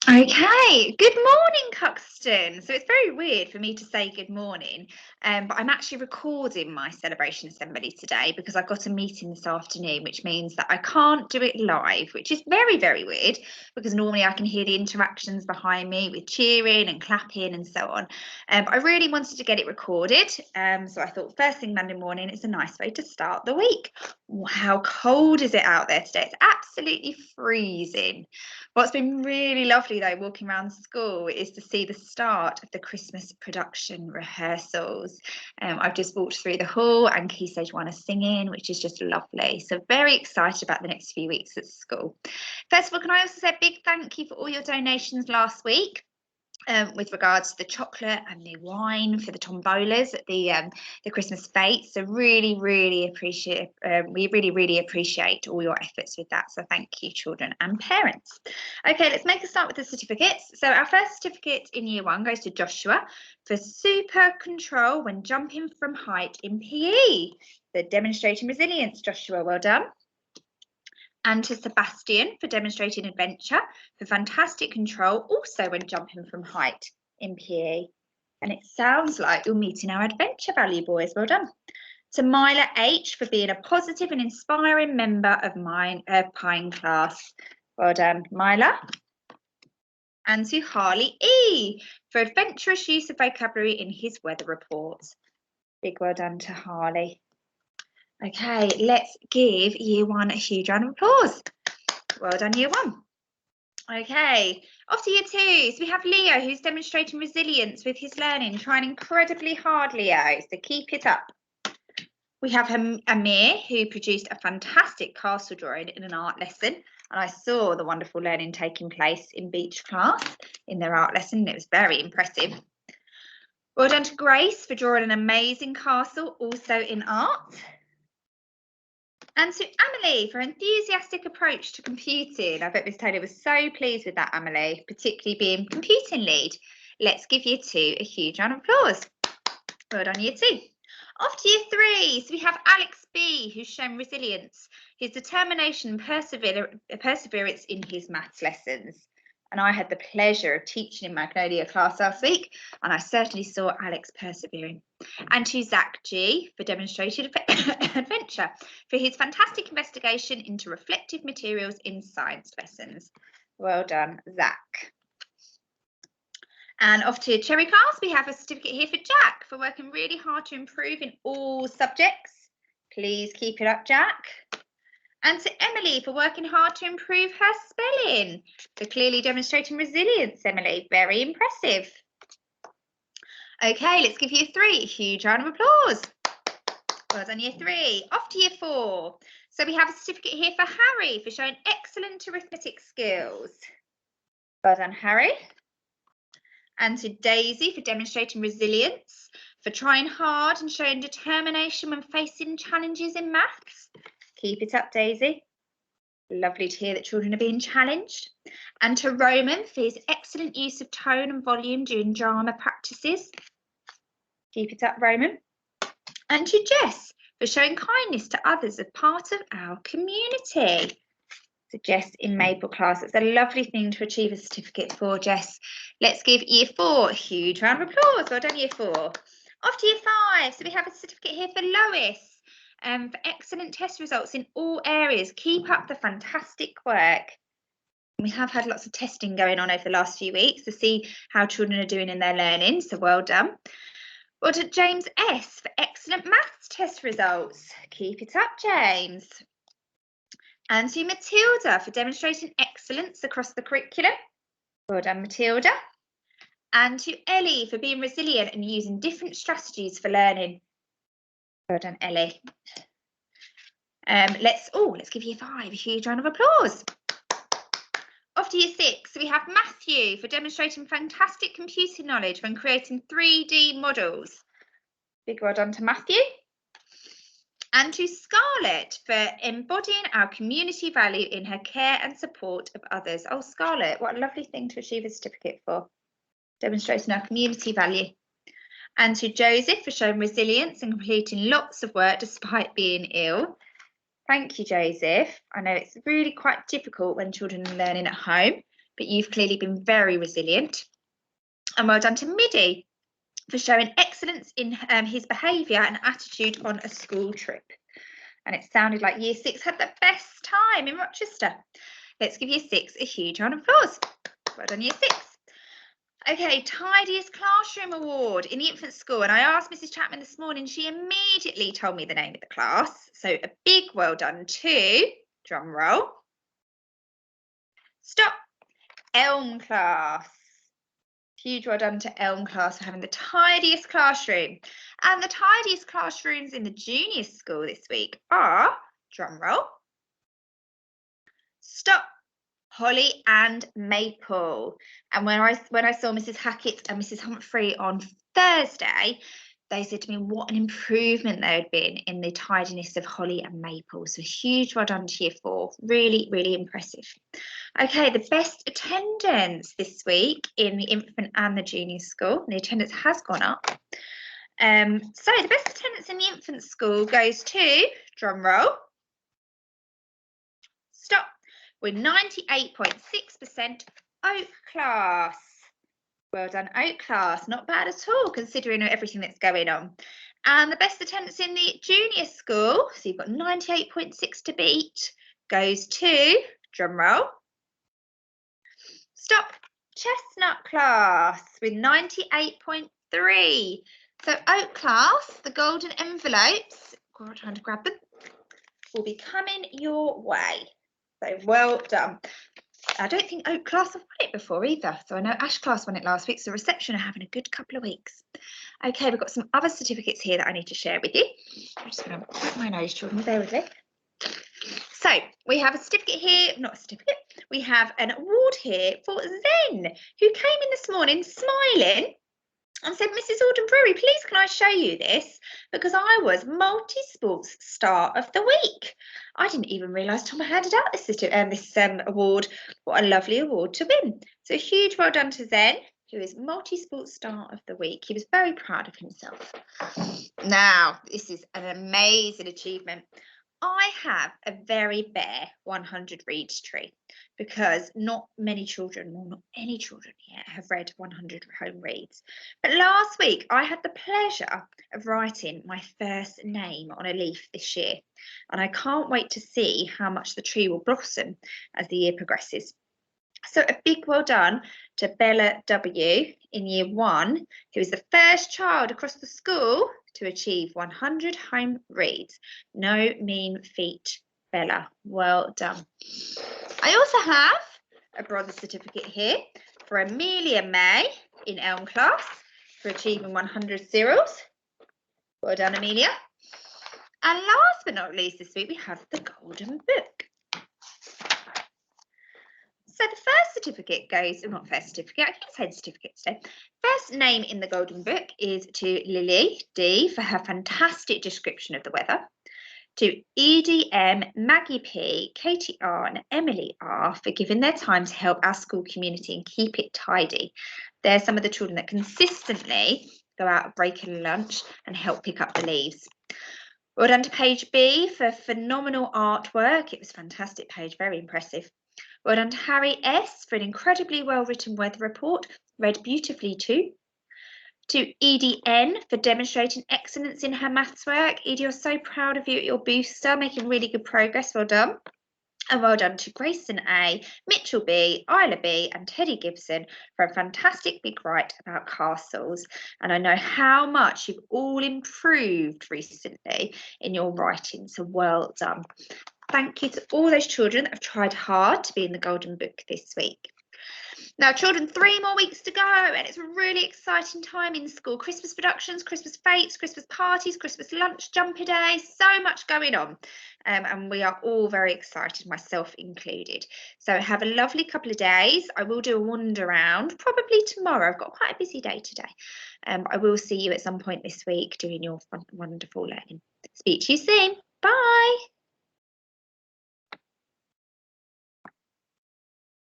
Okay, good morning, Cuxton. So it's very weird for me to say good morning, but I'm actually recording my celebration assembly today because I've got a meeting this afternoon, which means that I can't do it live, which is very, very weird because normally I can hear the interactions behind me with cheering and clapping and so on. But I really wanted to get it recorded, so I thought first thing Monday morning, it's a nice way to start the week. How cold is it out there today? It's absolutely freezing. What's been really lovely though, walking around school, is to see the start of the Christmas production rehearsals. I've just walked through the hall and Key Stage 1 are singing, which is just lovely. So very excited about the next few weeks at school. First of all, can I also say a big thank you for all your donations last week? With regards to the chocolate and the wine for the tombolas at the Christmas fete. So really appreciate, we really appreciate all your efforts with that. So thank you, children and parents. Okay, let's make a start with the certificates. So our first certificate in year 1 goes to Joshua for super control when jumping from height in PE. So demonstrating resilience, Joshua, well done. And to Sebastian for demonstrating adventure, for fantastic control, also when jumping from height in PE. And it sounds like you're meeting our adventure value, boys. Well done. To Myla H for being a positive and inspiring member of Pine class. Well done, Myla. And to Harley E for adventurous use of vocabulary in his weather reports. Big well done to Harley. Okay, let's give year 1 a huge round of applause. Well done, year 1. Okay, off to year 2. So we have Leo, who's demonstrating resilience with his learning, trying incredibly hard, Leo, so keep it up. We have Amir, who produced a fantastic castle drawing in an art lesson, and I saw the wonderful learning taking place in beach class in their art lesson, and it was very impressive. Well done to Grace for drawing an amazing castle, also in art. And to Emily for enthusiastic approach to computing. I bet Miss Taylor was so pleased with that, Emily, particularly being computing lead. Let's give year 2 a huge round of applause. Well done, year 2. Off to year 3. So we have Alex B, who's shown resilience, his determination and perseverance in his maths lessons. And I had the pleasure of teaching in Magnolia class last week, and I certainly saw Alex persevering. And to Zach G for demonstrated adventure, for his fantastic investigation into reflective materials in science lessons. Well done, Zach. And off to Cherry class, we have a certificate here for Jack for working really hard to improve in all subjects. Please keep it up, Jack. And to Emily for working hard to improve her spelling. For clearly demonstrating resilience, Emily. Very impressive. Okay, let's give year 3 a huge round of applause. Well done, year 3. Off to year 4. So we have a certificate here for Harry for showing excellent arithmetic skills. Well done, Harry. And to Daisy for demonstrating resilience, for trying hard and showing determination when facing challenges in maths. Keep it up, Daisy. Lovely to hear that children are being challenged. And to Roman for his excellent use of tone and volume during drama practices. Keep it up, Roman. And to Jess for showing kindness to others as part of our community. So Jess in Maple class, it's a lovely thing to achieve a certificate for, Jess. Let's give year 4 a huge round of applause. Well done, year 4. Off to year 5. So we have a certificate here for Lois for excellent test results in all areas. Keep up the fantastic work. We have had lots of testing going on over the last few weeks to see how children are doing in their learning, so well done. Well done, James S for excellent maths test results. Keep it up, James. And to Matilda for demonstrating excellence across the curriculum. Well done, Matilda. And to Ellie for being resilient and using different strategies for learning. Well done, Ellie. Let's give year 5 a huge round of applause. Off to year 6, we have Matthew for demonstrating fantastic computing knowledge when creating 3D models. Big well done to Matthew. And to Scarlett for embodying our community value in her care and support of others. Oh, Scarlett, what a lovely thing to achieve a certificate for, demonstrating our community value. And to Joseph for showing resilience and completing lots of work despite being ill. Thank you, Joseph. I know it's really quite difficult when children are learning at home, but you've clearly been very resilient. And well done to Middy for showing excellence in his behaviour and attitude on a school trip. And it sounded like Year 6 had the best time in Rochester. Let's give Year 6 a huge round of applause. Well done, Year 6. Okay, Tidiest Classroom Award in the infant school. And I asked Mrs. Chapman this morning, she immediately told me the name of the class. So a big well done to, drum roll, stop, Elm class. Huge well done to Elm class for having the tidiest classroom. And the tidiest classrooms in the junior school this week are, drum roll, stop, Holly and Maple. And when I saw Mrs. Hackett and Mrs. Humphrey on Thursday, they said to me what an improvement there had been in the tidiness of Holly and Maple. So huge well done to Year 4. Really, really impressive. Okay, the best attendance this week in the infant and the junior school. The attendance has gone up. So the best attendance in the infant school goes to, drum roll, stop, with 98.6% Oak class. Well done, Oak class. Not bad at all, considering everything that's going on. And the best attendance in the junior school, so you've got 98.6 to beat, goes to, drum roll, stop, Chestnut class with 98.3. So Oak class, the golden envelopes, I'm trying to grab them, will be coming your way. So well done. I don't think Oak class have won it before either. So I know Ash class won it last week. So reception are having a good couple of weeks. Okay, we've got some other certificates here that I need to share with you. I'm just going to put my nose, children, bear with me. So we have a certificate here, not a certificate, we have an award here for Zen, who came in this morning smiling and said, Mrs. Alden-Brewery, please can I show you this? Because I was multi-sports star of the week. I didn't even realise Tom handed out this award. What a lovely award to win. So a huge well done to Zen, who is multi-sports star of the week. He was very proud of himself. Now, this is an amazing achievement. I have a very bare 100 reads tree because not many children, or not any children yet, have read 100 home reads. But last week I had the pleasure of writing my first name on a leaf this year, and I can't wait to see how much the tree will blossom as the year progresses. So a big well done to Bella W in Year 1, who is the first child across the school to achieve 100 home reads. No mean feat, Bella. Well done. I also have a bronze certificate here for Amelia May in Elm class for achieving 100 cereals. Well done, Amelia. And last but not least this week, we have the Golden Book. So the first certificate goes, not first certificate, I can say the certificate today. First name in the Golden Book is to Lily D for her fantastic description of the weather, to Edie M, Maggie P, Katie R and Emily R for giving their time to help our school community and keep it tidy. They're some of the children that consistently go out at break and lunch and help pick up the leaves. Well done to Paige B for phenomenal artwork. It was a fantastic page, very impressive. Well done to Harry S for an incredibly well-written weather report, read beautifully too. To Edie N for demonstrating excellence in her maths work. Edie, you're so proud of you at your booster, making really good progress. Well done. And well done to Grayson A, Mitchell B, Isla B and Teddy Gibson for a fantastic big write about castles. And I know how much you've all improved recently in your writing, so well done. Thank you to all those children that have tried hard to be in the Golden Book this week. Now, children, 3 more weeks to go, and it's a really exciting time in school. Christmas productions, Christmas fates, Christmas parties, Christmas lunch, jumper day, so much going on. And we are all very excited, myself included. So have a lovely couple of days. I will do a wander around, probably tomorrow. I've got quite a busy day today. I will see you at some point this week doing your fun, wonderful learning. Speak to you soon. Bye.